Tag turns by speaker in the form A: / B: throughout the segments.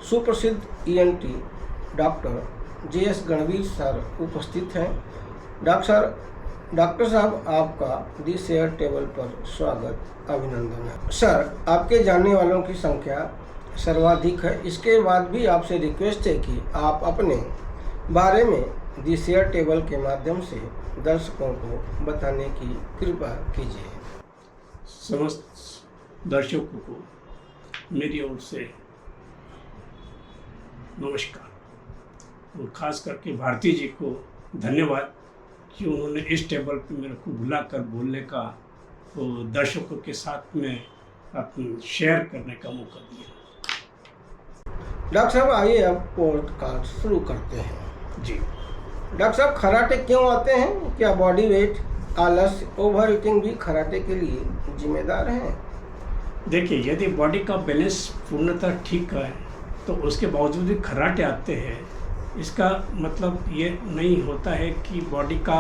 A: सुप्रसिद्ध ENT doctor J S. Ganvir sir उपस्थित हैं। डॉक्टर साहब, आपका दी शेयर टेबल पर स्वागत, अभिनंदन है। सर, आपके जानने वालों की संख्या सर्वाधिक है, इसके बाद भी आपसे रिक्वेस्ट है कि आप अपने बारे में दी शेयर टेबल के माध्यम से दर्शकों को बताने की कृपा कीजिए।
B: समस्त दर्शकों को मेरी ओर से नमस्कार और ख़ास करके भारती जी को धन्यवाद कि उन्होंने इस टेबल पे मेरे को बुलाकर बोलने का तो दर्शकों के साथ में अपनी शेयर करने का मौका दिया।
A: डॉक्टर साहब, आइए अब पॉडकास्ट शुरू करते हैं।
B: जी
A: डॉक्टर साहब, कराटे क्यों आते हैं? क्या बॉडी वेट, आलस, ओवर ईटिंग भी कराटे के लिए जिम्मेदार हैं?
B: देखिए, यदि बॉडी का बैलेंस पूर्णतः ठीक है तो उसके बावजूद भी खर्राटे आते हैं, इसका मतलब ये नहीं होता है कि बॉडी का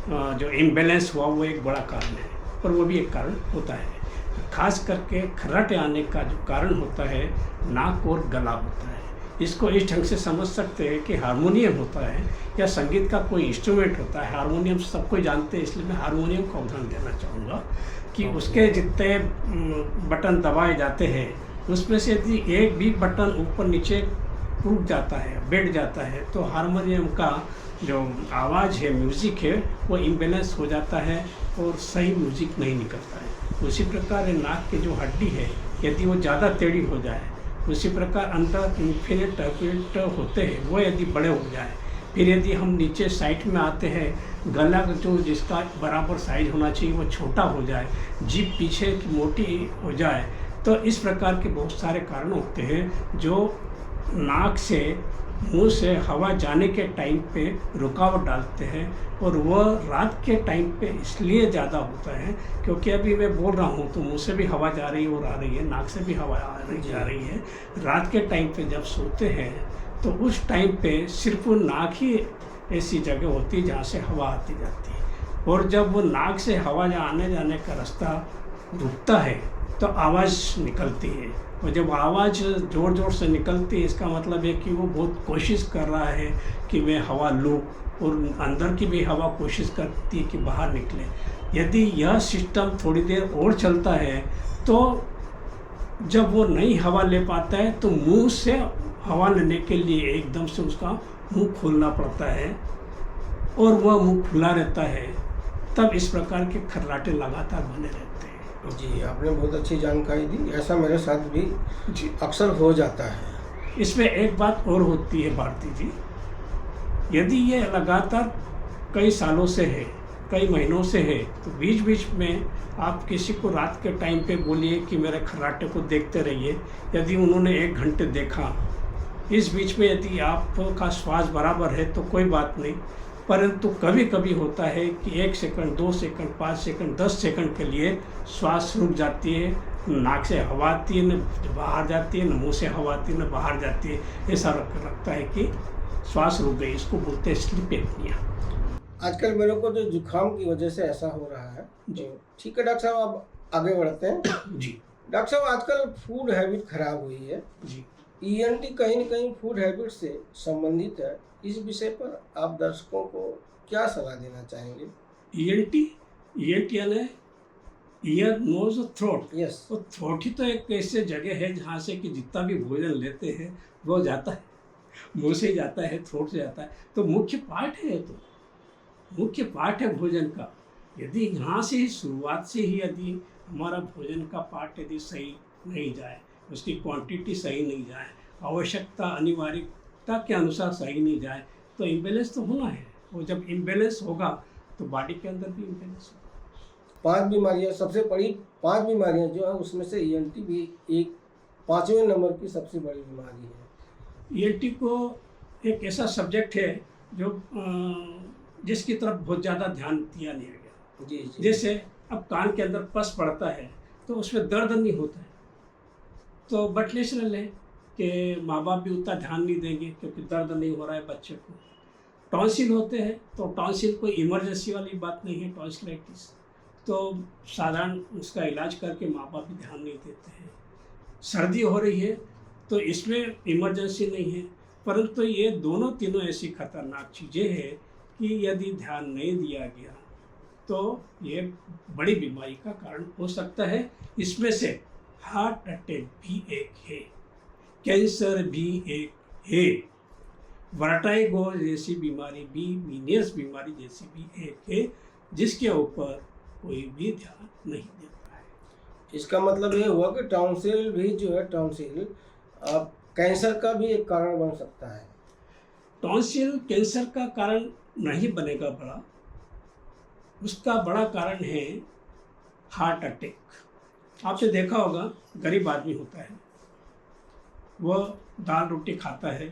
B: जो इम्बैलेंस हुआ वो एक बड़ा कारण है, पर वो भी एक कारण होता है। खास करके खर्राटे आने का जो कारण होता है नाक और गला होता है। इसको इस ढंग से समझ सकते हैं कि हारमोनियम होता है या संगीत का कोई इंस्ट्रूमेंट होता है। हारमोनियम सब कोई जानते हैं, इसलिए मैं हारमोनियम का उदाहरण देना चाहूँगा कि उसके जितने बटन दबाए जाते हैं उसमें से यदि एक भी बटन ऊपर नीचे टूट जाता है, बैठ जाता है, तो हारमोनियम का जो आवाज़ है, म्यूज़िक है, वो इम्बैलेंस हो जाता है और सही म्यूज़िक नहीं निकलता है। उसी प्रकार नाक की जो हड्डी है, यदि वो ज़्यादा टेढ़ी हो जाए, उसी प्रकार अंदर इन्फिनिट टर्पिट होते हैं वो यदि बड़े हो जाए, फिर यदि हम नीचे साइड में आते हैं, गला जो जिसका बराबर साइज होना चाहिए वो छोटा हो जाए, जीभ पीछे की मोटी हो जाए, तो इस प्रकार के बहुत सारे कारण होते हैं जो नाक से मुंह से हवा जाने के टाइम पे रुकावट डालते हैं। और वह रात के टाइम पे इसलिए ज़्यादा होता है क्योंकि अभी मैं बोल रहा हूँ तो मुंह से भी हवा जा रही है और आ रही है, नाक से भी हवा जा रही है। रात के टाइम पे जब सोते हैं तो उस टाइम पे सिर्फ नाक ही ऐसी जगह होती है जहाँ से हवा आती जाती है, और जब वो नाक से हवा आने जाने का रास्ता रुकता है तो आवाज़ निकलती है, और जब आवाज़ ज़ोर ज़ोर से निकलती है इसका मतलब है कि वो बहुत कोशिश कर रहा है कि मैं हवा लूँ, और अंदर की भी हवा कोशिश करती है कि बाहर निकले। यदि यह सिस्टम थोड़ी देर और चलता है तो जब वो नई हवा ले पाता है तो मुंह से हवा लेने के लिए एकदम से उसका मुंह खोलना पड़ता है और वह मुंह खुला रहता है, तब इस प्रकार के खर्राटे लगातार बने रहते हैं।
A: जी, आपने बहुत अच्छी जानकारी दी। ऐसा मेरे साथ भी
B: जी
A: अक्सर हो जाता है।
B: इसमें एक बात और होती है भारती जी, यदि ये लगातार कई सालों से है, कई महीनों से है, तो बीच बीच में आप किसी को रात के टाइम पे बोलिए कि मेरे खर्राटे को देखते रहिए। यदि उन्होंने 1 घंटे देखा, इस बीच में यदि आपका श्वास बराबर है तो कोई बात नहीं, परंतु कभी कभी होता है कि 1 सेकंड, 2 सेकंड, 5 सेकंड, 10 सेकंड के लिए श्वास रुक जाती है, नाक से हवा आती है, न बाहर जाती है, न मुंह से हवा आती है, न बाहर जाती है। ऐसा लगता है कि श्वास रुक गई, इसको बोलते हैं स्लीप एपनिया।
A: आजकल मेरे को जो जुकाम की वजह से ऐसा हो रहा है।
B: जी
A: ठीक है डॉक्टर साहब, अब आगे बढ़ते हैं।
B: जी
A: डॉक्टर साहब, आजकल फूड हैबिट खराब हुई है।
B: जी
A: ईएनटी कहीं न कहीं फूड हैबिट से संबंधित है। इस विषय पर आप दर्शकों को क्या सलाह देना चाहेंगे?
B: ईएनटी यानी ईयर, नोज और थ्रोट।
A: यस।
B: तो थ्रोट ही तो एक ऐसी जगह है जहाँ से कि जितना भी भोजन लेते हैं वो जाता है, मुंह से जाता है, थ्रोट से जाता है, तो मुख्य पार्ट है, तो मुख्य पार्ट है भोजन का। यदि यहाँ से ही शुरुआत से ही यदि हमारा भोजन का पार्ट यदि सही नहीं जाए, उसकी क्वांटिटी सही नहीं जाए, आवश्यकता अनिवार्यता के अनुसार सही नहीं जाए, तो इम्बैलेंस तो होना है। और जब इम्बैलेंस होगा तो बॉडी के अंदर भी इम्बैलेंस होगा।
A: 5 बीमारियां, सबसे बड़ी 5 बीमारियां जो है उसमें से ईएनटी भी एक 5वें नंबर की सबसे बड़ी बीमारी है।
B: ईएनटी को एक ऐसा सब्जेक्ट है जो जिसकी तरफ बहुत ज़्यादा ध्यान दिया नहीं गया।
A: जी जी।
B: जैसे अब कान के अंदर पस पड़ता है तो उसमें दर्द नहीं होता है, तो बट नेचुरल है कि माँ बाप भी उतना ध्यान नहीं देंगे क्योंकि दर्द नहीं हो रहा है बच्चे को। टॉन्सिल होते हैं तो टॉन्सिल कोई इमरजेंसी वाली बात नहीं है, टॉन्सिलाइटिस तो साधारण उसका इलाज करके माँ बाप भी ध्यान नहीं देते हैं। सर्दी हो रही है तो इसमें इमरजेंसी नहीं है। परंतु ये दोनों तीनों ऐसी खतरनाक चीज़ें हैं कि यदि ध्यान नहीं दिया गया तो ये बड़ी बीमारी का कारण हो सकता है। इसमें से हार्ट अटैक भी एक है, कैंसर भी एक है, वर्टाइगो जैसी बीमारी भी, मीनियस बीमारी जैसी भी एक है, जिसके ऊपर कोई भी ध्यान नहीं देता है।
A: इसका मतलब ये हुआ कि टॉन्सिल भी जो है, टॉन्सिल कैंसर का भी एक कारण बन सकता है।
B: टॉन्सिल कैंसर का कारण नहीं बनेगा बड़ा, उसका बड़ा कारण है हार्ट अटैक। आपने देखा होगा, गरीब आदमी होता है, वह दाल रोटी खाता है,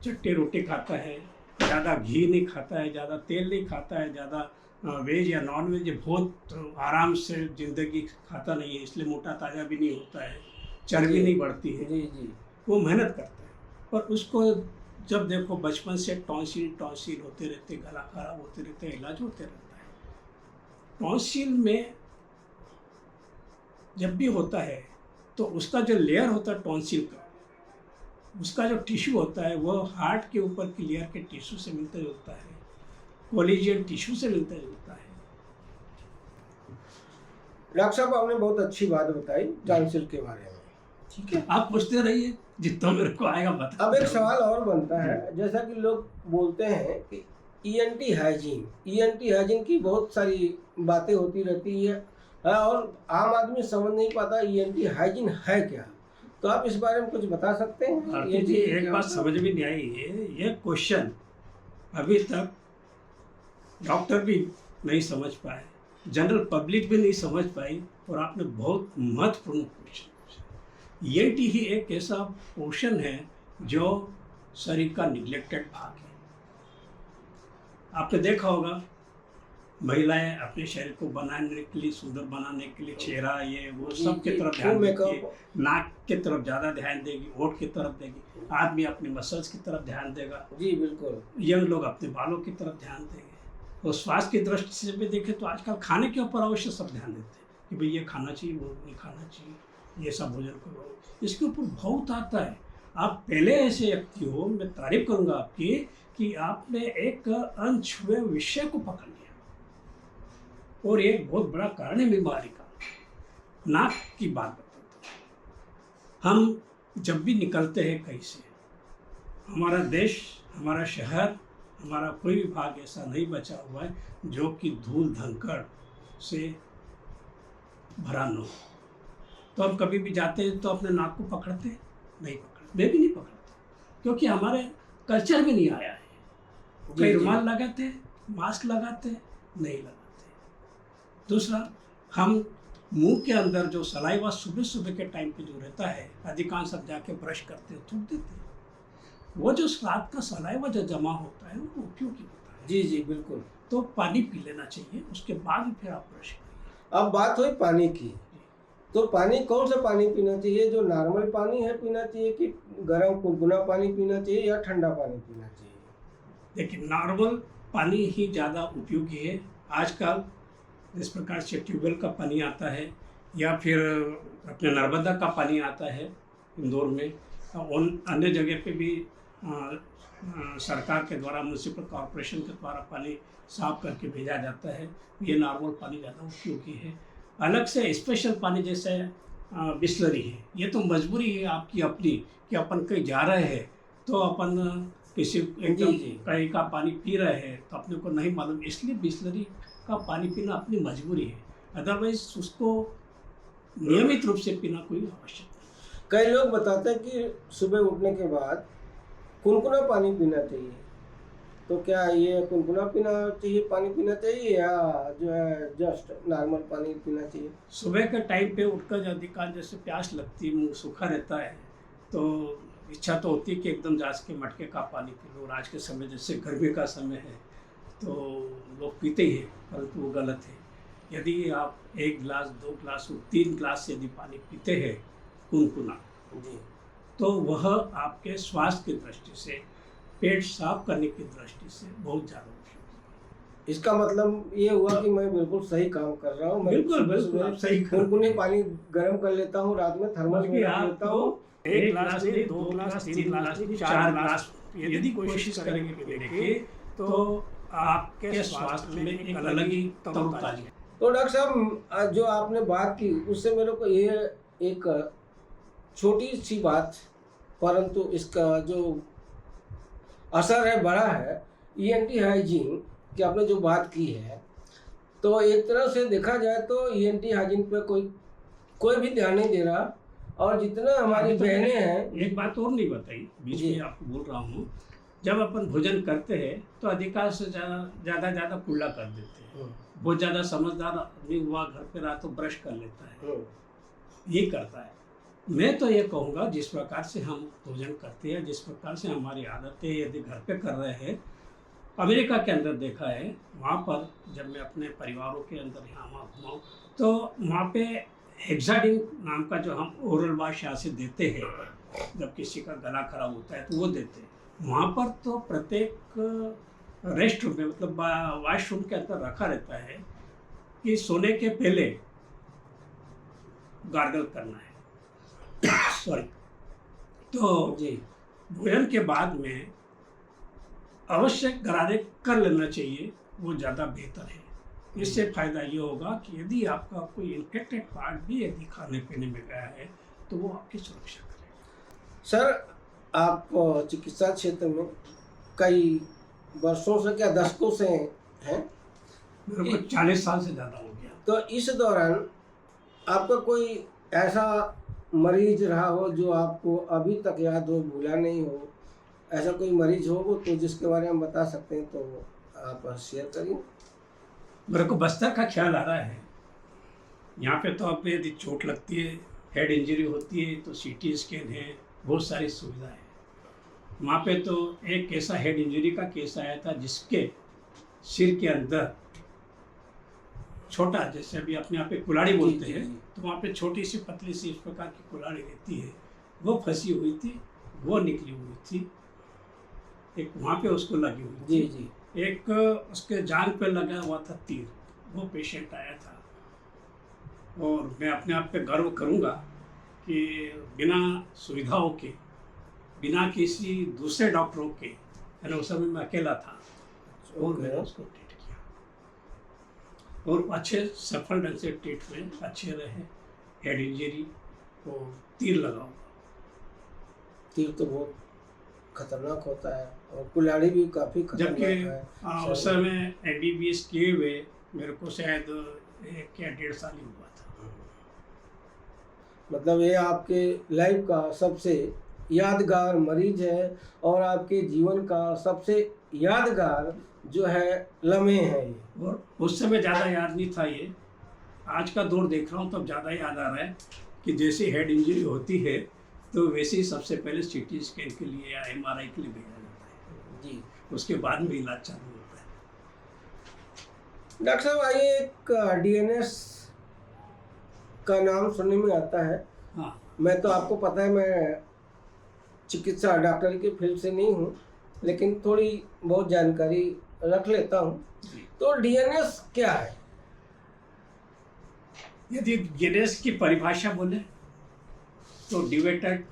B: चट्टी रोटी खाता है, ज़्यादा घी नहीं खाता है, ज़्यादा तेल नहीं खाता है, ज़्यादा वेज या नॉन वेज बहुत आराम से ज़िंदगी खाता नहीं है, इसलिए मोटा ताज़ा भी नहीं होता है, चर्बी नहीं बढ़ती है।
A: जी जी।
B: वो मेहनत करता है, पर उसको जब देखो बचपन से टॉन्सिल होते रहते, गला खराब होते रहते, इलाज होते रहता है। टॉन्सिल में जब भी होता है तो उसका जो लेयर होता है टॉन्सिल का, उसका जो टिश्यू होता है वो हार्ट के ऊपर की लेयर के टिश्यू से मिलता जुलता है, कोलिजियन टिश्यू से मिलता जुलता है।
A: डॉक्टर साहब, आपने बहुत अच्छी बात बताई टॉन्सिल के बारे में, ठीक है।
B: आप पूछते रहिए, जितना मेरे को आएगा बता।
A: अब एक सवाल और बनता है, जैसा कि लोग बोलते हैं कि ईएनटी हाइजीन की बहुत सारी बातें होती रहती है और आम आदमी समझ नहीं पाता ईएनटी हाइजीन है क्या। तो आप इस बारे में कुछ बता सकते हैं?
B: भारती जी, एक बात समझ में नहीं आई है, ये क्वेश्चन अभी तक डॉक्टर भी नहीं समझ पाए, जनरल पब्लिक भी नहीं समझ पाई, और आपने बहुत महत्वपूर्ण क्वेश्चन पूछा। ईएनटी ही एक ऐसा पोर्शन है जो शरीर का निग्लेक्टेड भाग है। आपने देखा होगा, महिलाएं अपने शरीर को बनाने के लिए, सुंदर बनाने के लिए चेहरा ये वो सब की तरफ ध्यान देगी, नाक की तरफ ज़्यादा ध्यान देगी, होठ की तरफ देगी, आदमी अपने मसल्स की तरफ ध्यान देगा।
A: जी बिल्कुल।
B: यंग लोग अपने बालों की तरफ ध्यान देंगे। और स्वास्थ्य की दृष्टि से भी देखें तो आजकल खाने के ऊपर अवश्य सब ध्यान देते हैं कि भाई ये खाना चाहिए, वो नहीं खाना चाहिए, ये सब भोजन करो, इसके ऊपर बहुत आता है। आप पहले ऐसे व्यक्ति हो, मैं तारीफ करूँगा आपकी कि आपने एक अनछुए विषय को पकड़ लिया, और एक बहुत बड़ा कारण है बीमारी का। नाक की बात बताता हूँ। हम जब भी निकलते हैं कहीं से, हमारा देश, हमारा शहर, हमारा कोई भी भाग ऐसा नहीं बचा हुआ है जो कि धूल धंकड़ से भरा न हो। तो हम कभी भी जाते हैं तो अपने नाक को पकड़ते नहीं, पकड़ते, मैं भी नहीं पकड़ता, क्योंकि हमारे कल्चर में नहीं आया है। कई रुमाल लगाते, मास्क लगाते, नहीं लगाते। दूसरा, हम मुंह के अंदर जो सलाइवा सुबह सुबह के टाइम पे जो रहता है, अधिकांश सब जाके ब्रश करते थूक देते हैं, वो जो रात का सलाइवा जो जमा होता है वो उपयोगी होता है।
A: जी जी बिल्कुल।
B: तो पानी पी लेना चाहिए, उसके बाद फिर आप ब्रश करिए।
A: अब बात हुई पानी की, तो पानी कौन सा पानी पीना चाहिए? जो नॉर्मल पानी है पीना चाहिए कि गर्म गुनगुना पानी पीना चाहिए या ठंडा पानी पीना चाहिए?
B: देखिए, नॉर्मल पानी ही ज़्यादा उपयोगी है। आजकल जिस प्रकार से ट्यूबवेल का पानी आता है या फिर अपने नर्मदा का पानी आता है इंदौर में, और अन्य जगह पे भी सरकार के द्वारा, म्यूनसिपल कॉरपोरेशन के द्वारा पानी साफ करके भेजा जाता है, ये नॉर्मल पानी ज़्यादा उपयोगी है। अलग से स्पेशल पानी जैसे बिस्लरी है, ये तो मजबूरी है आपकी अपनी कि अपन कहीं जा रहे हैं तो अपन किसी एकदम कहीं का पानी पी रहे हैं तो अपने को नहीं मालूम, इसलिए बिस्लरी का पानी पीना अपनी मजबूरी है। अदरवाइज उसको नियमित रूप से पीना कोई आवश्यक नहीं।
A: कई लोग बताते हैं कि सुबह उठने के बाद कुनकुना पानी पीना चाहिए, तो क्या ये कुनकुना पानी पीना चाहिए या जो है जस्ट नॉर्मल पानी पीना चाहिए?
B: सुबह के टाइम पे उठकर अधिकांश जैसे प्यास लगती है, मुंह सूखा रहता है, तो इच्छा तो होती है कि एकदम जास के मटके का पानी पी लो। और आज के समय जैसे गर्मी का समय है तो लोग पीते ही हैं, परंतु वो गलत है। यदि आप 1 गिलास, 2 गिलास, 3 गिलास यदि पानी पीते हैं कुनकुना
A: जी,
B: तो वह आपके स्वास्थ्य की दृष्टि से, पेट साफ करने की दृष्टि से बहुत ज़्यादा उपयोगी है।
A: इसका मतलब ये हुआ कि मैं बिल्कुल सही काम कर रहा हूँ।
B: बिल्कुल बिल्कुल, आप सही
A: कुनकुने पानी गर्म कर लेता हूँ, रात में थर्मस में रख लेता हूँ
B: एक गिलास नहीं, 2 गिलास, 3 गिलास नहीं, 4 गिलास यदि कोशिश करेंगे पीने तो आपके स्वास्थ्य में एक अलग ही तरोताजा।
A: तो डॉक्टर साहब जो आपने बात की उससे मेरे को ये एक छोटी सी बात, परंतु इसका जो असर है बड़ा है, ईएनटी हाइजीन की आपने जो बात की है, तो एक तरह से देखा जाए तो ईएनटी हाइजीन पे कोई भी ध्यान नहीं दे रहा। और जितना हमारी बहनें हैं,
B: एक बात और नहीं बताई, बीच में आपको बोल रहा हूँ, जब अपन भोजन करते हैं तो अधिकांश से ज़्यादा कुल्ला कर देते हैं। बहुत ज़्यादा समझदार आदमी हुआ घर पे रहा तो ब्रश कर लेता है, ये करता है। मैं तो ये कहूँगा जिस प्रकार से हम भोजन करते हैं, जिस प्रकार से हमारी आदतें यदि घर पे कर रहे हैं, अमेरिका के अंदर देखा है, वहाँ पर जब मैं अपने परिवारों के अंदर यहाँ वहाँ घुमाऊँ तो वहाँ पे हेक्साडिन नाम का जो हम ओरल वॉश यहाँ से देते हैं, जब किसी का गला खराब होता है तो वो देते हैं। वहाँ पर तो प्रत्येक रेस्ट रूम में, मतलब वॉशरूम के अंदर रखा रहता है कि सोने के पहले गार्गल करना है सॉरी। तो
A: जी,
B: भोजन के बाद में अवश्य गरारे कर लेना चाहिए, वो ज़्यादा बेहतर है। इससे फ़ायदा ये होगा कि यदि आपका कोई इन्फेक्टेड पार्ट भी यदि खाने पीने में गया है तो वो आपकी सुरक्षा करेगा।
A: सर आप चिकित्सा क्षेत्र में कई वर्षों से, क्या दशकों से हैं?
B: मेरे को 40 साल से ज़्यादा हो गया।
A: तो इस दौरान आपका कोई ऐसा मरीज रहा हो जो आपको अभी तक याद हो, भूला नहीं हो, ऐसा कोई मरीज हो वो तो जिसके बारे में बता सकते हैं तो आप शेयर करिए।
B: मेरे को बस्तर का ख्याल आ रहा है। यहाँ पे तो अब यदि चोट लगती है, हेड इंजरी होती है तो सीटी स्कैन है, बहुत सारी सुविधा है। वहाँ पे तो एक ऐसा हेड इंजरी का केस आया था जिसके सिर के अंदर छोटा, जैसे अभी अपने यहाँ पे कुल्हाड़ी बोलते हैं, तो वहाँ पे छोटी सी पतली सी इस प्रकार की कुल्हाड़ी रहती है, वो फंसी हुई थी, वो निकली हुई थी। एक वहाँ पे उसको लगी हुई थी,
A: जी।
B: एक उसके जान पे लगा हुआ था तीर, वो पेशेंट आया था। और मैं अपने आप पे गर्व करूँगा कि बिना सुविधाओं के, बिना किसी दूसरे डॉक्टरों के, यानी उस समय मैं अकेला था और मैंने उसको ट्रीट किया और अच्छे सफल ढंग से ट्रीटमेंट अच्छे रहे। हेड इंजरी और तीर लगा हुआ,
A: तीर तो बहुत खतरनाक होता है और कुल्हाड़ी भी काफ़ी खतरनाक है।
B: जबकि उस समय MBBS किए हुए मेरे को शायद 1 या 1.5 साल ही हुआ था।
A: मतलब ये आपके लाइफ का सबसे यादगार मरीज है और आपके जीवन का सबसे यादगार जो है लम्हे हैं ये।
B: और उस समय ज़्यादा याद नहीं था ये, आज का दौर देख रहा हूँ तब ज़्यादा याद आ रहा है कि जैसे हेड इंजरी होती है तो वैसे ही सबसे पहले CT स्कैन के लिए या MRI के लिए भेजा जाता है
A: जी,
B: उसके बाद में इलाज चालू होता है।
A: डॉक्टर साहब आइए, एक DNS का नाम सुनने में आता है।
B: हाँ,
A: मैं तो आपको पता है मैं चिकित्सा डॉक्टर की फील्ड से नहीं हूँ, लेकिन थोड़ी बहुत जानकारी रख लेता हूँ। तो DNS क्या है?
B: यदि DNS की परिभाषा बोले तो डिवेटेड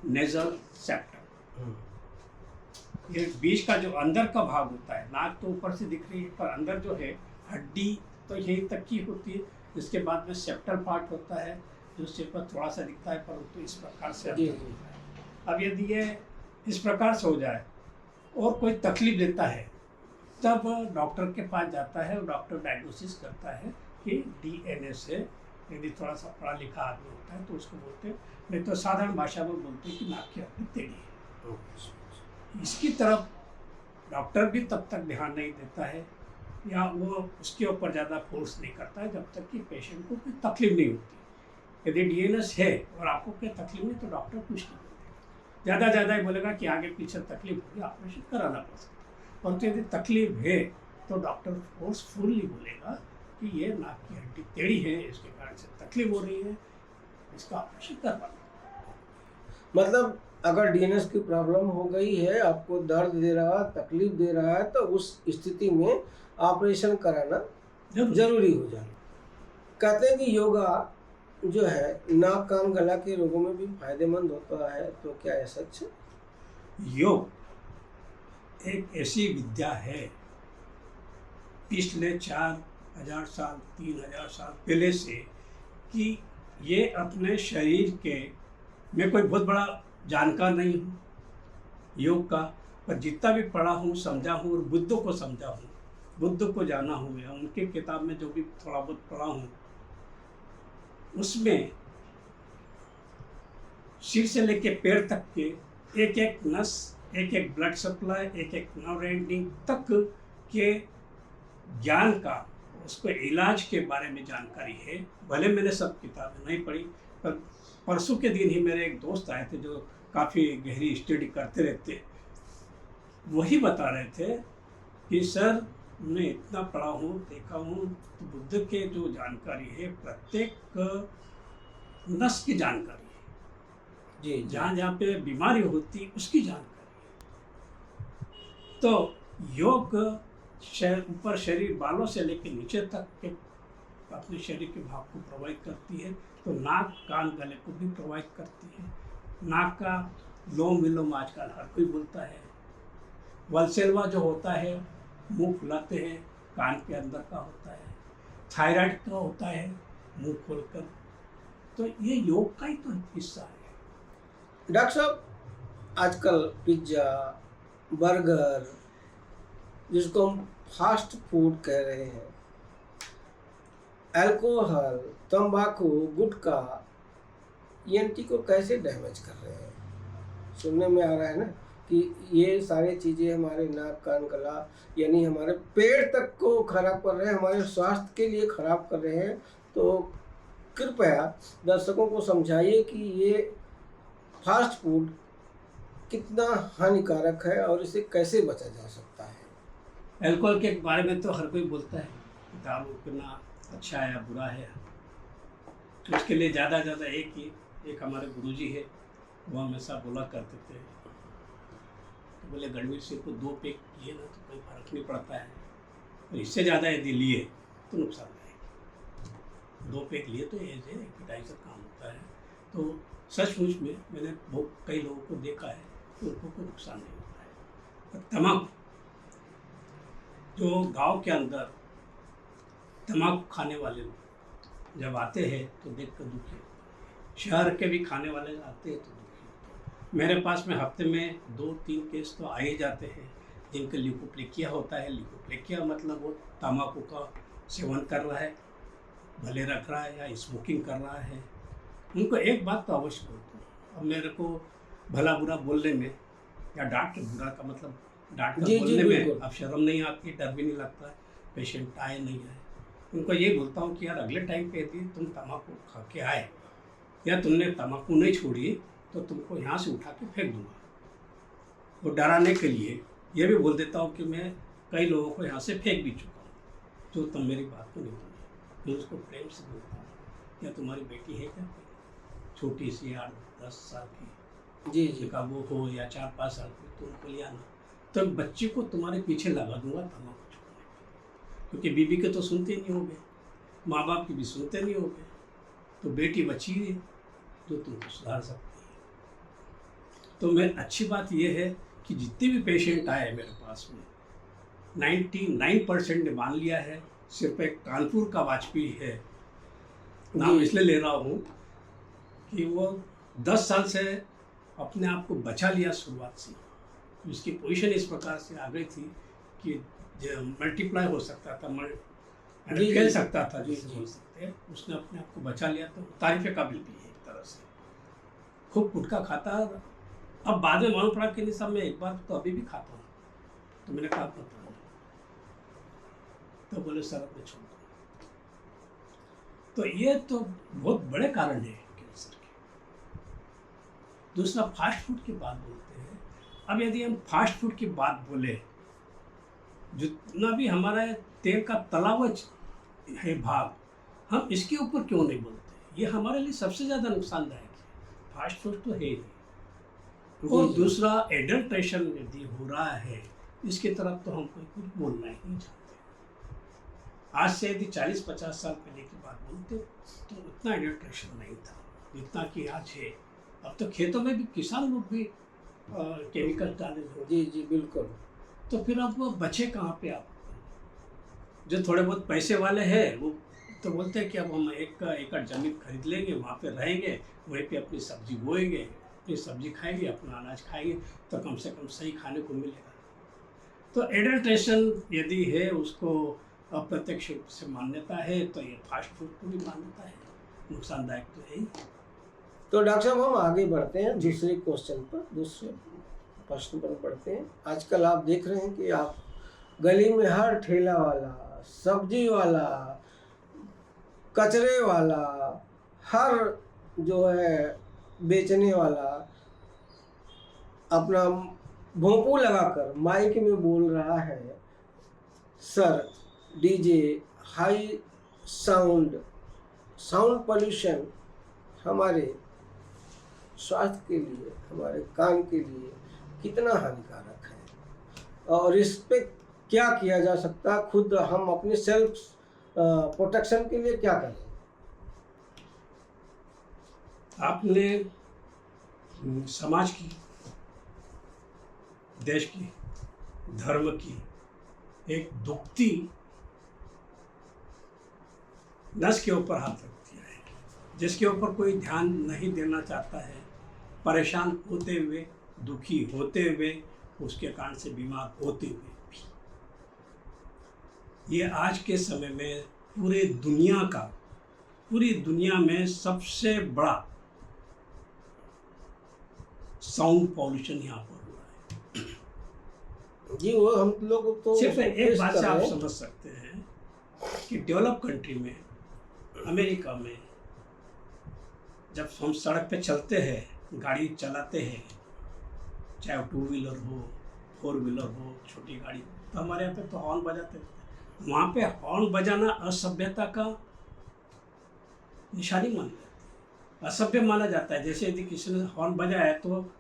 B: नेजल सेप्टम, ये बीच का जो अंदर का भाग होता है, नाक तो ऊपर से दिख रही है पर अंदर जो है हड्डी तो यही तक की होती है, जिसके बाद में सेप्टल पार्ट होता है जो सिर पर थोड़ा सा दिखता है, परंतु इस प्रकार से अंदर होता है। अब यदि ये इस प्रकार से हो जाए और कोई तकलीफ देता है तब डॉक्टर के पास जाता है और डॉक्टर डायग्नोसिस करता है कि DNS है। यदि थोड़ा सा पढ़ा लिखा आदमी होता है तो उसको बोलते हैं, नहीं तो साधारण भाषा में बोलते हैं कि नाक की हड्डी टेढ़ी है। इसकी तरफ डॉक्टर भी तब तक ध्यान नहीं देता है या वो उसके ऊपर ज़्यादा फोर्स नहीं करता है जब तक कि पेशेंट को कोई तकलीफ नहीं होती। यदि DNS है और आपको कोई तकलीफ नहीं तो डॉक्टर कुछ नहीं बोलते, ज़्यादा ही बोलेगा कि आगे पीछे तकलीफ होगी, ऑपरेशन कराना पड़ सकता है। परंतु यदि तकलीफ है तो डॉक्टर फोर्सफुली बोलेगा कि ये नाक की हड्डी टेढ़ी है, इसके कारण से तकलीफ हो रही है, इसका ऑपरेशन करवाना।
A: मतलब अगर DNS की प्रॉब्लम हो गई है, आपको दर्द दे रहा है, तकलीफ दे रहा है, तो उस स्थिति में ऑपरेशन कराना जरूरी हो जाए। कहते हैं कि योगा जो है नाक कान गला के रोगों में भी फायदेमंद होता है, तो क्या यह सच है?
B: योग एक ऐसी विद्या है, पिछले 4000 साल 3000 साल पहले से, कि ये अपने शरीर के, मैं कोई बहुत बड़ा जानकार नहीं हूँ योग का, पर जितना भी पढ़ा हूँ समझा हूँ और बुद्ध को समझा हूँ, बुद्ध को जाना हूँ, मैं उनके किताब में जो भी थोड़ा बहुत पढ़ा हूँ, उसमें सिर से लेके पैर तक के एक एक नस, एक एक ब्लड सप्लाई, एक एक नर्व एंडिंग तक के ज्ञान का, उसको इलाज के बारे में जानकारी है। भले मैंने सब किताबें नहीं पढ़ी, पर परसों के दिन ही मेरे एक दोस्त आए थे जो काफ़ी गहरी स्टडी करते रहते, वही बता रहे थे कि सर मैं इतना पढ़ा हूँ, देखा हूँ, तो बुद्ध के जो जानकारी है प्रत्येक नस की जानकारी है,
A: जी
B: जहाँ जहाँ पे बीमारी होती उसकी जानकारी है। तो योग ऊपर शरीर बालों से लेकर नीचे तक के अपने शरीर के भाग को प्रभावित करती है, तो नाक कान गले को भी प्रभावित करती है। नाक का लोम विलोम आजकल हर कोई बोलता है, वल्सेलवा जो होता है मुंह फुलाते हैं, कान के अंदर का होता है, थायराइड का होता है मुंह खोलकर, तो ये योग का ही तो हिस्सा है।
A: डॉक्टर साहब, आजकल पिज्ज़ा, बर्गर, जिसको हम फास्ट फूड कह रहे हैं, अल्कोहल, तंबाकू, गुटखा, ईएनटी को कैसे डैमेज कर रहे हैं? सुनने में आ रहा है ना कि ये सारी चीज़ें हमारे नाक कान गला यानी हमारे पेट तक को खराब कर रहे हैं, हमारे स्वास्थ्य के लिए खराब कर रहे हैं। तो कृपया दर्शकों को समझाइए कि ये फास्ट फूड कितना हानिकारक है और इसे कैसे बचा जा सकता है।
B: अल्कोहल के बारे में तो हर कोई बोलता है, दारू पीना अच्छा है या बुरा है, तो उसके लिए ज़्यादा एक हमारे गुरुजी है, वो हमेशा बोला करते थे, तो बोले गणवीर सिंह को 2 पैक किए ना तो कोई फर्क नहीं पड़ता है, और इससे ज़्यादा यदि लिए तो नुकसान है। 2 पैक लिए तो ऐसे एपिटाइजर काम होता है। तो सचमुच में मैंने बहुत कई लोगों को देखा है कि उनको कोई नुकसान नहीं होता है। पर तमाकू, जो गांव के अंदर तम्बाकू खाने वाले लोग जब आते हैं तो देख कर दुखी होते हैं, शहर के भी खाने वाले आते हैं तो दुखी होते हैं। मेरे पास में हफ्ते में 2-3 केस तो आ ही जाते हैं जिनका ल्यूकोप्लेकिया होता है। ल्यूकोप्लेकिया मतलब वो तम्बाकू का सेवन कर रहा है, भले रख रहा है या स्मोकिंग कर रहा है। उनको एक बात तो अवश्य बोलता हूँ, अब मेरे को भला बुरा बोलने में या डांट के, बुरा का मतलब डांट कर बोलने में अब शर्म नहीं आती, डर भी नहीं लगता, पेशेंट आए नहीं आए, उनको ये बोलता हूँ कि यार अगले टाइम पे यदि तुम तम्बाकू खा के आए या तुमने तम्बाकू नहीं छोड़ी तो तुमको यहाँ से उठा के फेंक दूंगा। वो डराने के लिए ये भी बोल देता हूँ कि मैं कई लोगों को यहाँ से फेंक भी चुका हूँ जो तुम मेरी बात को नहीं सुने। मैं उसको प्रेम से बोलता हूँ, क्या तुम्हारी बेटी है क्या छोटी सी 8-10 साल की,
A: जी
B: का वो हो या 4-5 साल की, तो उनको ले आना, तो बच्चे को तुम्हारे पीछे लगा दूंगा तम्बाकू छोड़ने, क्योंकि बीबी के तो सुनते नहीं होंगे, माँ बाप की भी सुनते नहीं होंगे, तो बेटी बची है जो तुमको सुधार सकती है। तो मैं अच्छी बात यह है कि जितने भी पेशेंट आए मेरे पास में 99% ने मान लिया है। सिर्फ एक कानपुर का वाजपेयी है, नाम इसलिए ले रहा हूँ कि वो 10 साल से अपने आप को बचा लिया शुरुआत से। उसकी पोजीशन इस प्रकार से आ गई थी कि मल्टीप्लाई हो सकता था, खेल सकता था, जिसे बोल सकते हैं, उसने अपने आप को बचा लिया। तो तारीफ़ काबिल भी है एक तरह से। खूब गुटखा खाता, अब बाद में मालूम पड़ा कि नहीं साहब मैं एक बार तो अभी भी खाता हूँ, तो मैंने कहा पता नहीं, तो बोले सर अपने छोड़ दो। तो ये तो बहुत बड़े कारण है कैंसर के। दूसरा फास्ट फूड की बात बोलते हैं। अब यदि हम फास्ट फूड की बात बोले, जितना भी हमारा तेल का तला हुआ है भाग, हम इसके ऊपर क्यों नहीं बोलते? ये हमारे लिए सबसे ज़्यादा नुकसानदायक है। फास्ट फूड तो है ही, और दूसरा एडल्ट्रेशन यदि हो रहा है इसकी तरफ तो हम कोई कुछ बोलना ही नहीं चाहते। आज से यदि 40-50 साल पहले की बात बोलते तो उतना एडल्ट्रेशन नहीं था जितना कि आज है। अब तो खेतों में भी किसान लोग भी केमिकल डाले लोग।
A: जी जी बिल्कुल।
B: तो फिर अब वो बचे कहाँ पे? आप जो थोड़े बहुत पैसे वाले हैं वो तो बोलते हैं कि अब हम 1 एकड़ ज़मीन खरीद लेंगे, वहाँ पे रहेंगे, वहीं पे अपनी सब्जी बोएंगे, अपनी सब्जी खाएंगे, अपना अनाज खाएंगे, तो कम से कम सही खाने को मिलेगा। तो एडल्ट्रेशन यदि है उसको अप्रत्यक्ष रूप से मान्यता है, तो ये फास्ट फूड को भी मान्यता है, नुकसानदायक तो है ही।
A: तो डॉक्टर साहब हम आगे बढ़ते हैं दूसरे क्वेश्चन पर, दूसरे प्रश्न पर बढ़ते हैं। आजकल आप देख रहे हैं कि आप गली में हर ठेला वाला, सब्जी वाला, कचरे वाला, हर जो है बेचने वाला अपना भोंपू लगाकर माइक में बोल रहा है, sir DJ, high sound pollution हमारे स्वास्थ्य के लिए, हमारे कान के लिए कितना हानिकारक है और इस पे क्या किया जा सकता है? खुद हम अपने सेल्फ प्रोटेक्शन के लिए क्या करें?
B: आपने समाज की, देश की, धर्म की एक दुखती नस के ऊपर हाथ रख दिया है, जिसके ऊपर कोई ध्यान नहीं देना चाहता है। परेशान होते हुए, दुखी होते हुए, उसके कारण से बीमार होते हुए भी ये आज के समय में पूरी दुनिया में सबसे बड़ा साउंड पॉल्यूशन यहाँ पर हुआ है।
A: जी वो हम लोग तो
B: सिर्फ एक बात से आप समझ सकते हैं कि डेवलप कंट्री में, अमेरिका में, जब हम सड़क पे चलते हैं, गाड़ी चलाते हैं, चाहे 2 व्हीलर हो, 4 व्हीलर हो, छोटी गाड़ी, तो हमारे यहाँ पे तो हॉर्न बजाते रहते हैं। वहाँ पे हॉर्न बजाना असभ्यता का निशानी माना जाता है, असभ्य माना जाता है। जैसे यदि किसी ने हॉर्न बजाया तो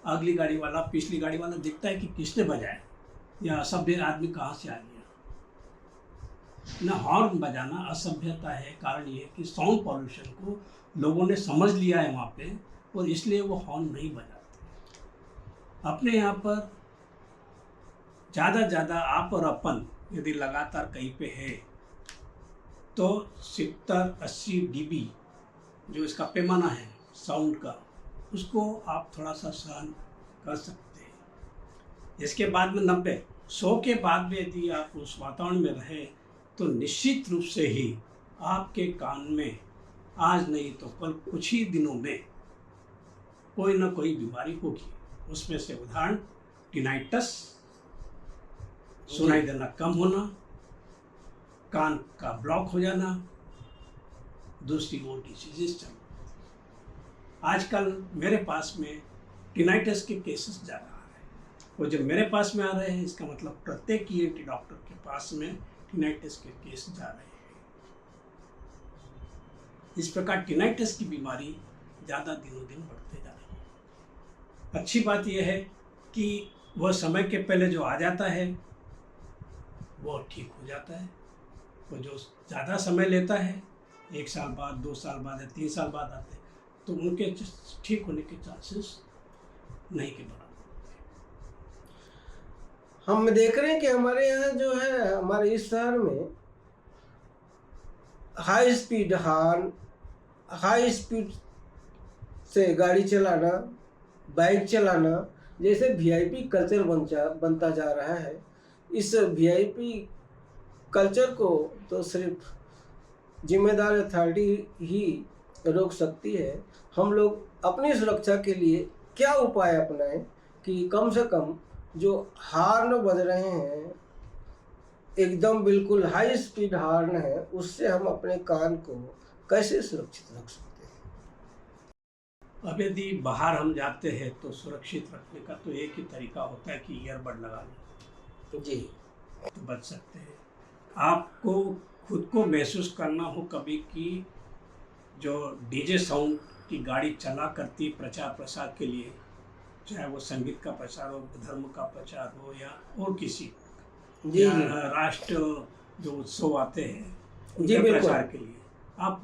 B: अगली गाड़ी वाला, पिछली गाड़ी वाला देखता है कि किसने बजाया, या असभ्य आदमी कहाँ से आ गया। ना हॉर्न बजाना असभ्यता है, कारण ये कि साउंड पॉल्यूशन को लोगों ने समझ लिया है वहाँ पे, और इसलिए वो हॉर्न नहीं बजाते। अपने यहाँ पर ज़्यादा आप और अपन यदि लगातार कहीं पे है तो 70-80 dB जो इसका पैमाना है साउंड का, उसको आप थोड़ा सा सहन कर सकते हैं। इसके बाद में 90-100 के बाद में यदि आप उस वातावरण में रहे तो निश्चित रूप से ही आपके कान में आज नहीं तो कल कुछ ही दिनों में कोई ना कोई बीमारी होगी। उसमें से उदाहरण टिनाइटस, सुनाई देना कम होना, कान का ब्लॉक हो जाना, दूसरी वो डिजीजेस चल। आजकल मेरे पास में टिनाइटस के केसेस ज़्यादा आ रहे हैं, और जब मेरे पास में आ रहे हैं इसका मतलब प्रत्येक ईएनटी डॉक्टर के पास में टिनाइटस के केस जा रहे हैं। इस प्रकार टिनाइटस की बीमारी ज़्यादा दिनों दिन बढ़ते जा रही है। अच्छी बात यह है कि वह समय के पहले जो आ जाता है वो ठीक हो जाता है, और जो ज़्यादा समय लेता है, 1 साल बाद, 2 साल बाद या 3 साल बाद आते हैं, तो उनके ठीक होने के चांसेस नहीं के बराबर।
A: हम देख रहे हैं कि हमारे यहाँ जो है, हमारे इस शहर में high speed horn, high speed से गाड़ी चलाना, बाइक चलाना जैसे वीआईपी कल्चर बनता जा रहा है। इस वीआईपी कल्चर को तो सिर्फ जिम्मेदार अथॉरिटी ही रोक सकती है। हम लोग अपनी सुरक्षा के लिए क्या उपाय अपनाएं कि कम से कम जो हॉर्न बज रहे हैं, एकदम बिल्कुल हाई स्पीड हॉर्न है, उससे हम अपने कान को कैसे सुरक्षित रख सकते हैं?
B: अब यदि बाहर हम जाते हैं तो सुरक्षित रखने का तो एक ही तरीका होता है कि ईयरबड लगा लो,
A: जी
B: तो बच सकते हैं। आपको खुद को महसूस करना हो कभी कि जो डीजे साउंड की गाड़ी चला करती प्रचार प्रसार के लिए, चाहे वो संगीत का प्रचार हो, धर्म का प्रचार हो, या और किसी
A: जी
B: राष्ट्र जो उत्सव आते हैं
A: जी,
B: उनके
A: बिल्कुल।
B: प्रचार के लिए आप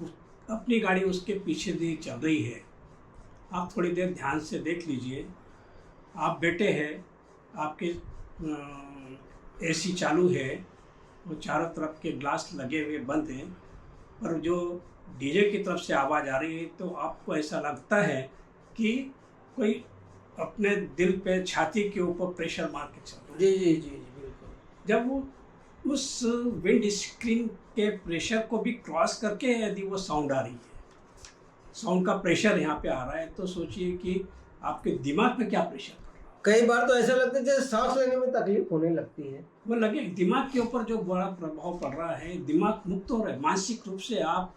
B: अपनी गाड़ी उसके पीछे दी चल रही है, आप थोड़ी देर ध्यान से देख लीजिए। आप बैठे हैं, आपके एसी चालू है, वो चारों तरफ के ग्लास लगे हुए बंद हैं, पर जो डीजे की तरफ से आवाज़ आ रही है तो आपको ऐसा लगता है कि कोई अपने दिल पे छाती के ऊपर प्रेशर मार के चल रहा है।
A: जी जी जी जी बिल्कुल।
B: जब वो उस विंड स्क्रीन के प्रेशर को भी क्रॉस करके यदि वो साउंड आ रही है, साउंड का प्रेशर यहाँ पे आ रहा है, तो सोचिए कि आपके दिमाग में क्या प्रेशर पड़ रहा है।
A: कई बार तो ऐसा लगता है जैसे सांस लेने में तकलीफ होने लगती है।
B: वो लगे दिमाग के ऊपर जो बड़ा प्रभाव पड़ रहा है, दिमाग मुक्त हो रहा है, मानसिक रूप से आप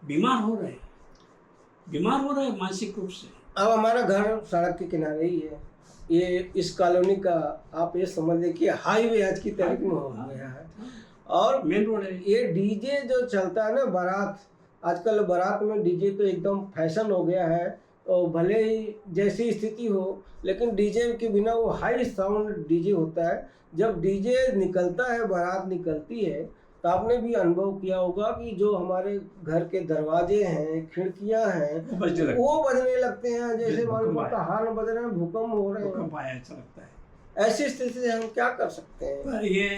B: बीमार हो रहे हैं मानसिक रूप से।
A: अब हमारा घर सड़क के किनारे ही है, ये इस कॉलोनी का आप ये समझ लीजिए कि हाईवे आज की तारीख में हो गया है, और
B: मेन रोड है।
A: ये डीजे जो चलता है ना, बारात, आजकल बारात में डीजे तो एकदम फैशन हो गया है, और भले ही जैसी स्थिति हो लेकिन डीजे के बिना वो हाई साउंड डीजे होता है। जब डीजे निकलता है, बारात निकलती है, तो आपने भी अनुभव किया होगा कि जो हमारे घर के दरवाजे हैं, खिड़कियां हैं, वो बजने लगते हैं जैसे मालूम होता हाल बज रहे हैं, भूकंप हो रहे हैं।
B: भूकंप आया ऐसा लगता है।
A: ऐसी स्थिति से हम क्या कर सकते हैं?
B: पर ये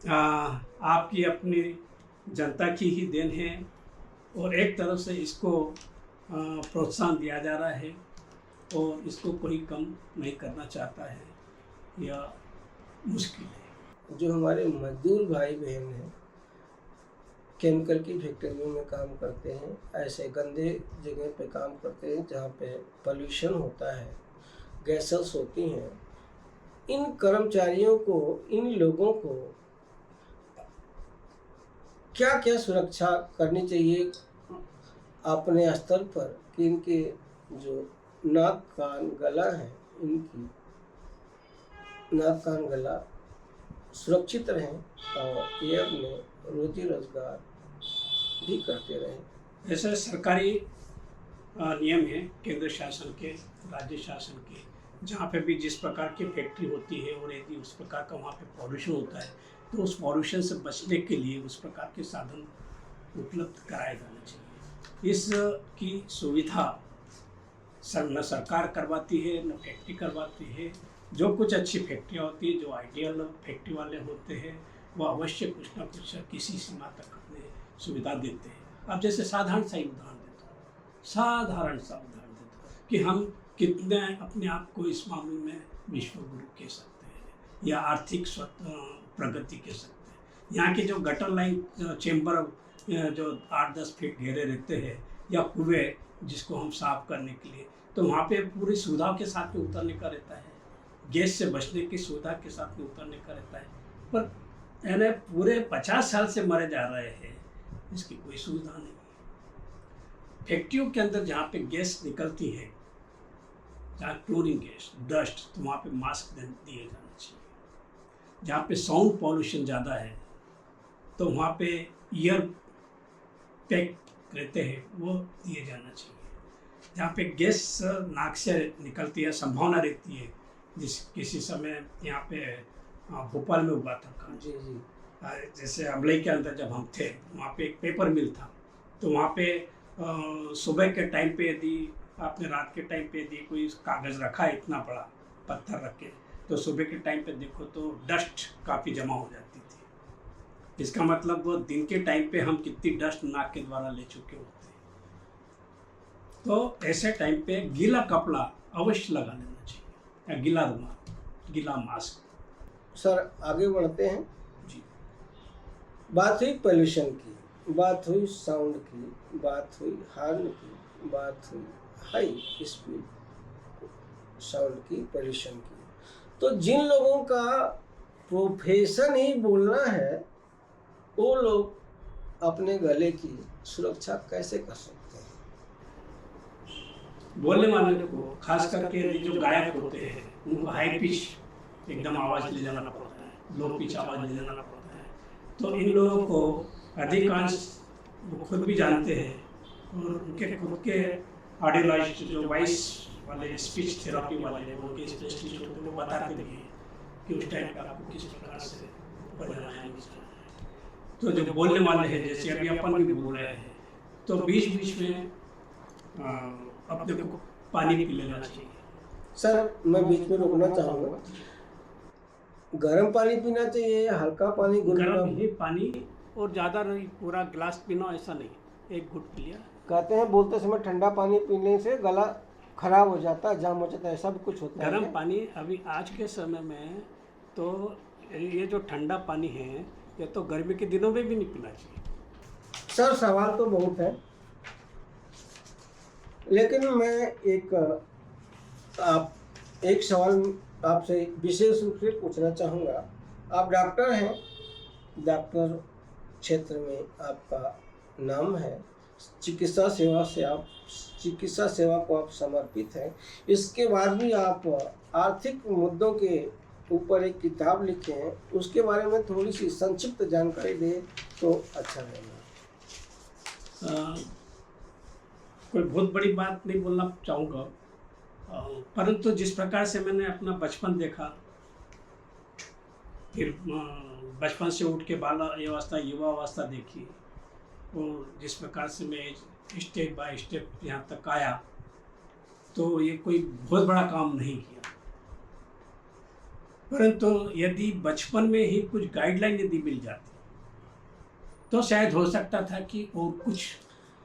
B: आपकी अपनी जनता की ही देन है, और एक तरफ से इसको प्रोत्साहन दिया जा रहा है, और इसको कोई कम नहीं करना चाहता है, यह मुश्किल है।
A: जो हमारे मजदूर भाई बहन हैं, केमिकल की फैक्ट्रियों में काम करते हैं, ऐसे गंदे जगह पे काम करते हैं जहाँ पे पोल्यूशन होता है, गैसेस होती हैं, इन कर्मचारियों को, इन लोगों को क्या क्या सुरक्षा करनी चाहिए अपने स्तर पर कि इनके जो नाक कान गला है, इनकी नाक कान गला सुरक्षित रहें और ये अपने रोजी रोजगार भी करते रहें।
B: ऐसे सरकारी नियम है केंद्र शासन के, राज्य शासन के, जहाँ पे भी जिस प्रकार की फैक्ट्री होती है और यदि उस प्रकार का वहाँ पे पॉल्यूशन होता है तो उस पॉल्यूशन से बचने के लिए उस प्रकार के साधन उपलब्ध कराए जाने चाहिए। इसकी सुविधा न सरकार करवाती है, न फैक्ट्री करवाती है। जो कुछ अच्छी फैक्ट्रियाँ होती है, जो आइडियल फैक्ट्री वाले होते हैं, वो अवश्य कुछ ना कुछ किसी सीमा तक अपने सुविधा देते हैं। अब जैसे साधारण सा उदाहरण देता हूँ कि हम कितने अपने आप को इस मामले में विश्व गुरु कह सकते हैं या आर्थिक प्रगति कह सकते हैं। यहाँ की जो गटर लाइन चेम्बर जो 8-10 फीट घेरे रहते हैं, या कुएं जिसको हम साफ करने के लिए, तो वहाँ पे पूरी सुविधाओं के साथ में उतरने का रहता है, गैस से बचने की सुविधा के साथ में उतरने का रहता है, पर यानी पूरे 50 साल से मरे जा रहे हैं, इसकी कोई सुविधा नहीं। फैक्ट्रियों के अंदर जहाँ पे गैस निकलती है, जहाँ क्लोरीन गैस, डस्ट, तो वहाँ पे मास्क दिए जाना चाहिए। जहाँ पे साउंड पॉल्यूशन ज़्यादा है तो वहाँ पे ईयर पैक रहते हैं, वो दिए जाना चाहिए। जहाँ पे गैस नाक से निकलती है, संभावना रहती है, जिस किसी समय यहाँ पे भोपाल में हुआ था काम,
A: जी जी,
B: जैसे अमलई के अंदर जब हम थे, वहाँ पे एक पेपर मिल था, तो वहाँ पे सुबह के टाइम पे यदि आपने रात के टाइम पे यदि कोई कागज़ रखा है इतना बड़ा पत्थर रख के, तो सुबह के टाइम पे देखो तो डस्ट काफ़ी जमा हो जाती थी। इसका मतलब वो दिन के टाइम पे हम कितनी डस्ट नाक के द्वारा ले चुके होते हैं। तो ऐसे टाइम पे गीला कपड़ा अवश्य लगा लेना चाहिए, या गीला रुमाल, गीला मास्क।
A: सर आगे बढ़ते हैं
B: जी।
A: बात हुई पोल्यूशन की, बात हुई साउंड की, बात हुई हॉर्न की, बात हुई हाई स्पीड साउंड की, पोल्यूशन की। तो जिन लोगों का प्रोफेशन ही बोलना है, वो लोग अपने गले की सुरक्षा कैसे कर सकते हैं?
B: बोलने वाले को, खास करके जो गायक होते हैं, उनको हाई पिच एकदम आवाज़ ले जाना पड़ता है, लो पिच आवाज़ ले जाना पड़ता है। तो इन लोगों को अधिकांश वो खुद भी जानते हैं, और उनके खुद के ऑडियोलॉजिस्ट जो वॉइस वाले, स्पीच थेरेपी वाले, उनके स्पेशलिस्ट होते हैं, वो बताते हैं कि उस टाइम पर आपको किस प्रकार से बजाना है। तो जो बोलने वाले हैं, जैसे अभी अपन भी बोल रहे हैं, तो बीच बीच में अपने को पानी पी लेना चाहिए।
A: सर मैं बीच में रोकना चाहूँगा, गर्म पानी पीना चाहिए या हल्का पानी
B: गर्म
A: गुनगुना?
B: ही पानी, और ज़्यादा नहीं, पूरा गिलास पीना ऐसा नहीं, एक घुट पी लिया।
A: कहते हैं बोलते समय ठंडा पानी पीने से गला खराब हो जाता है, जाम हो जाता है, ऐसा भी कुछ होता है
B: गर्म
A: क्या?
B: पानी अभी आज के समय में तो ये जो ठंडा पानी है ये तो गर्मी के दिनों में भी नहीं पीना चाहिए।
A: सर सवाल तो बहुत है, लेकिन मैं एक सवाल आपसे विशेष रूप से पूछना चाहूँगा। आप डॉक्टर हैं, डॉक्टर क्षेत्र में आपका नाम है, चिकित्सा सेवा को आप समर्पित हैं। इसके बाद भी आप आर्थिक मुद्दों के ऊपर एक किताब लिखे हैं, उसके बारे में थोड़ी सी संक्षिप्त जानकारी दें तो अच्छा रहेगा।
B: कोई बहुत बड़ी बात नहीं बोलना चाहूँगा, परंतु जिस प्रकार से मैंने अपना बचपन देखा, फिर बचपन से उठ के बाल अवस्था युवा अवस्था देखी, और जिस प्रकार से मैं स्टेप बाय स्टेप यहाँ तक आया, तो ये कोई बहुत बड़ा काम नहीं किया। परंतु यदि बचपन में ही कुछ गाइडलाइन यदि मिल जाती तो शायद हो सकता था कि और कुछ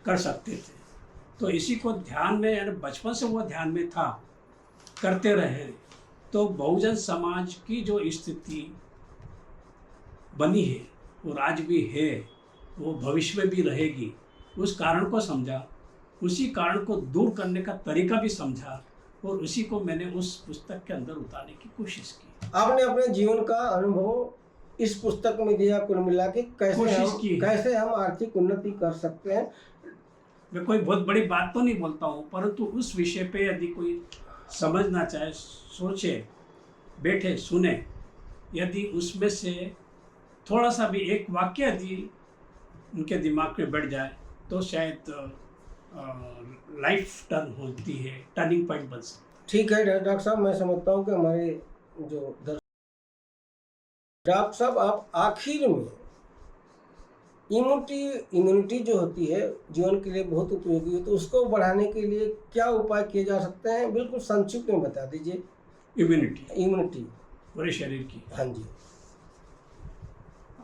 B: कर सकते थे। तो इसी को ध्यान में, यानी बचपन से वो ध्यान में था, करते रहे, तो बहुजन समाज की जो स्थिति बनी है और आज भी है, वो भविष्य में भी रहेगी, उस कारण को समझा, उसी कारण को दूर करने का तरीका भी समझा, और उसी को मैंने उस पुस्तक के अंदर उतारने की कोशिश की।
A: आपने अपने जीवन का अनुभव इस पुस्तक में दिया, कुल मिला के कैसे हम आर्थिक उन्नति कर सकते हैं।
B: मैं कोई बहुत बड़ी बात तो नहीं बोलता हूँ, परंतु उस विषय पे यदि कोई समझना चाहे, सोचे, बैठे, सुने, यदि उसमें से थोड़ा सा भी एक वाक्य यदि उनके दिमाग में बैठ जाए तो शायद लाइफ टर्न होती है, टर्निंग पॉइंट बन सकता है।
A: ठीक है डॉक्टर साहब, मैं समझता हूँ कि हमारे जो डॉक्टर साहब, आप आखिर में इम्यूनिटी जो होती है जीवन के लिए बहुत उपयोगी है, तो उसको बढ़ाने के लिए क्या उपाय किए जा सकते हैं, बिल्कुल संक्षिप्त में बता दीजिए। इम्यूनिटी
B: पूरे शरीर की।
A: हाँ जी।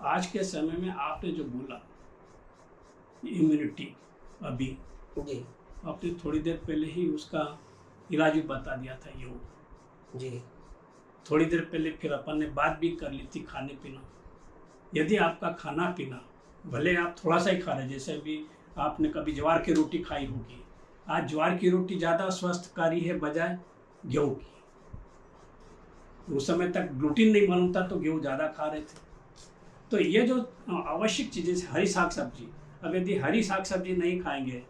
B: आज के समय में आपने जो बोला इम्यूनिटी, अभी
A: जी
B: आपने थोड़ी देर पहले ही उसका इलाज भी बता दिया था, योग
A: जी।
B: थोड़ी देर पहले फिर अपन ने बात भी कर ली थी खाने पीना। यदि आपका खाना पीना, भले आप थोड़ा सा ही खा रहे, जैसे अभी आपने कभी ज्वार की रोटी खाई होगी, आज ज्वार की रोटी ज़्यादा स्वस्थकारी है बजाय गेहूँ की। उस समय तक ग्लूटीन नहीं मालूम था तो गेहूँ ज़्यादा खा रहे थे। तो ये जो आवश्यक चीज़ें, हरी साग सब्जी, अब यदि हरी साग सब्जी नहीं खाएंगे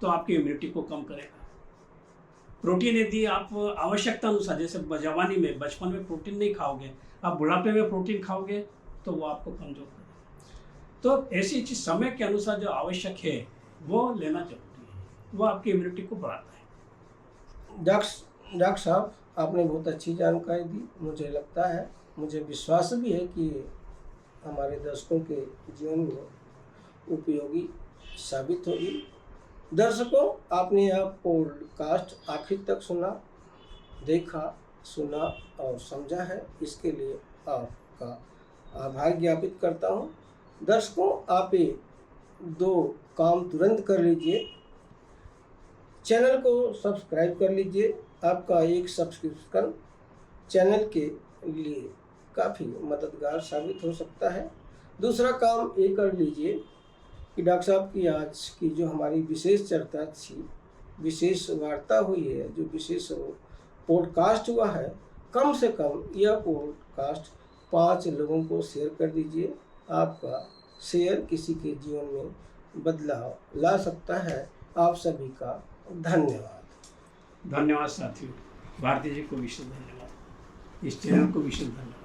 B: तो आपकी इम्यूनिटी को कम करेगा। प्रोटीन यदि आप आवश्यकता अनुसार, जैसे जवानी में, बचपन में प्रोटीन नहीं खाओगे, आप बुढ़ापे में प्रोटीन खाओगे तो वो आपको कमजोर करेगा। तो ऐसी चीज़ समय के अनुसार जो आवश्यक है वो लेना जरूरी है, वो आपकी इम्यूनिटी को बढ़ाता है।
A: डॉक्टर साहब, आपने बहुत अच्छी जानकारी दी। मुझे लगता है, मुझे विश्वास भी है कि हमारे दर्शकों के जीवन में उपयोगी साबित होगी। दर्शकों, आपने यह पॉडकास्ट आखिर तक सुना, देखा, सुना और समझा है, इसके लिए आपका आभार ज्ञापित करता हूँ। दर्शकों, आप ये 2 काम तुरंत कर लीजिए। चैनल को सब्सक्राइब कर लीजिए। आपका एक सब्सक्रिप्शन चैनल के लिए काफ़ी मददगार साबित हो सकता है। दूसरा काम ये कर लीजिए कि डॉक्टर साहब की आज की जो हमारी विशेष चर्चा थी, विशेष वार्ता हुई है, जो विशेष पॉडकास्ट हुआ है, कम से कम यह पॉडकास्ट 5 लोगों को शेयर कर दीजिए। आपका शेयर किसी के जीवन में बदलाव ला सकता है। आप सभी का धन्यवाद।
B: धन्यवाद साथियों, भारती जी को विशेष धन्यवाद, इस चैनल को विशेष धन्यवाद।